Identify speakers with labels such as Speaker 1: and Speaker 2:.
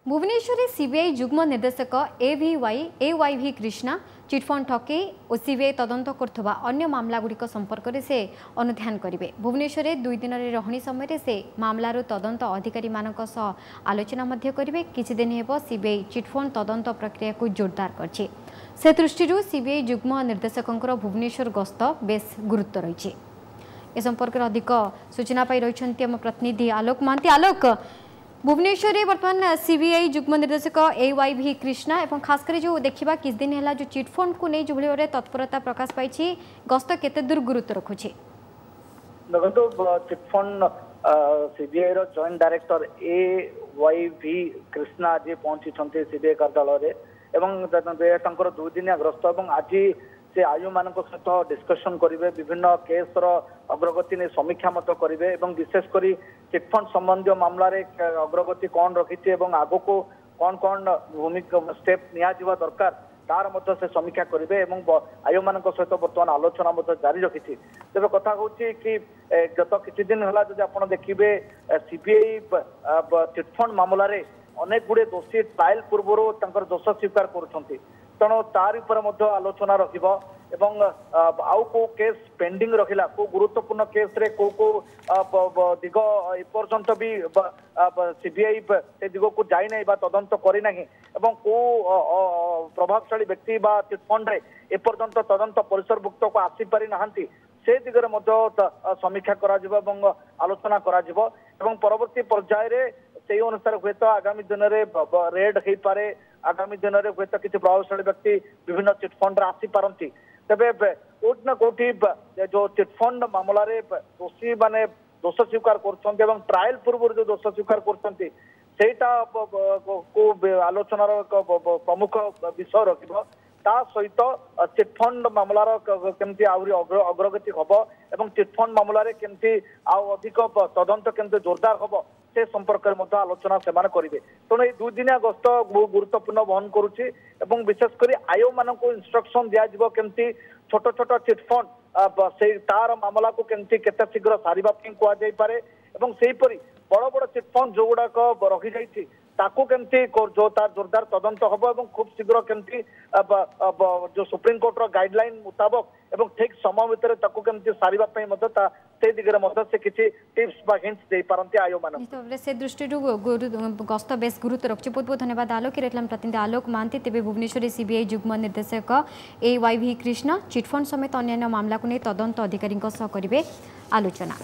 Speaker 1: भुवनेश्वर में सीबीआई जुग्म निर्देशक AYV Krishna chit fund ठकई और सीबीआई तदंत करथबा अन्य मामलागुड़िक संपर्क में से अनुध्यान करेंगे। भुवनेश्वर में 2 दिन रही समय से मामलार तदंत अधिकारी आलोचना करेंगे। किछि दिन हेब सीबीआई चिटफंड तदंत प्रक्रिया को जोरदार करछि। से दृष्टि सीबीआई जुग्म निर्देशकों भुवनेश्वर गस्त बेस गुरुत्व रही। ए संपर्क में अधिक सूचना पाई रही आम प्रतिनिधि आलोक महांती। आलोक, भुवनेश्वर में बर्तमान सीबीआई जुग्म निर्देशक AYV कृष्णा एवं खासकर जो देखा किस दिन है जो चिटफंड को नहीं जो भाई तत्परता प्रकाश पाई गस्त केते दूर गुरुत्व रखुच्छे?
Speaker 2: देखो chit fund CBI joint director AYV Krishna आज पहुंची सीबीआई कार्यालय एवं 2 दिनिया गस्त और आज से आयु मान सहित डिस्कसन करेंगे। विभिन्न केस अग्रगति ने समीक्षा मत करेंगे और विशेषकर चिटफंड संबंधी मामला अग्रगति कौन रखी आग को कौन कौन भूमिका स्टेप निया दरकार तार से समीक्षा करेंगे और आयु मान सहित बर्तमान आलोचना जारी रखी। तेज कथा हूँ कि गत किछि दिन है जब आप देखिए सीबीआई चिटफंड मामला अनेक गुड़े दोषी ट्रायल पूर्व दोष स्वीकार कर तेणु तार आलोचना रखिब एवं आउ को केस पेंडिंग रखिला को गुरुत्वपूर्ण केस रे को दिग एपर्यंत भी सीबीआई से दिग को जाई नहीं बा तदंत करी नहीं एवं को प्रभावशाली व्यक्ति बा चिटफंड रे एपर्यंत तदंत परिसरभुक्त को आसी पारि नाहंती से दिगरे समीक्षा करा जिवो एवं आलोचना करा जिवो एवं परवर्ती पर्याय रे से अनुसार हुए तो आगामी दिन में रेड हो पारे। आगामी दिन में हुए तो किसी प्रभावशाली व्यक्ति विभिन्न चिटफंड आसी पारती। तेरे कौट ना कौटी जो चिटफंड मामला दोषी माने दोष स्वीकार कर ट्रायल पूर्व जो दोष स्वीकार करटा को आलोचनार प्रमुख विषय रखिब। ता सहित चिटफंड मामलार केमती आहरी अग्रगति हम और चिटफंड मामला केमती अधिक तदंत केमती जोरदार हम से संपर्क में आलोचना से करेंगे। तेणु ये 2 दिनिया गस्त गुरुत्वपूर्ण बहन करुच्ची और विशेषकर आयो मान को इंस्ट्रक्शन दिज्व केमती छोट छोट चिटफंड से तार मामला को केमती केते शीघ्र सारिबा कहुपे और सेहीपरि बड़ बड़ चिटफंड जो गुड़ाक रखी जाइए ताकू केमती जो तार जोरदार तदंत हम और खूब शीघ्र केमती जो सुप्रीम कोर्टर गाइडलाइन मुताबक एवं ठीक समय भितर ताकू केमती सारिबा से दिगरे से किसी टिप्स बा हिंट्स दे पारंती आयो मान
Speaker 1: से दृष्टि गस्त बेस गुरुत्व रखुच्छे। बहुत बहुत धन्यवाद आलोक। प्रतिनिधि आलोक महांती। तेज भुवनेश्वर सीबीआई जुग्म निर्देशक AYV कृष्णा चिटफंड समेत अन्य मामला को नहीं तदंत अधिकारी करेंगे आलोचना।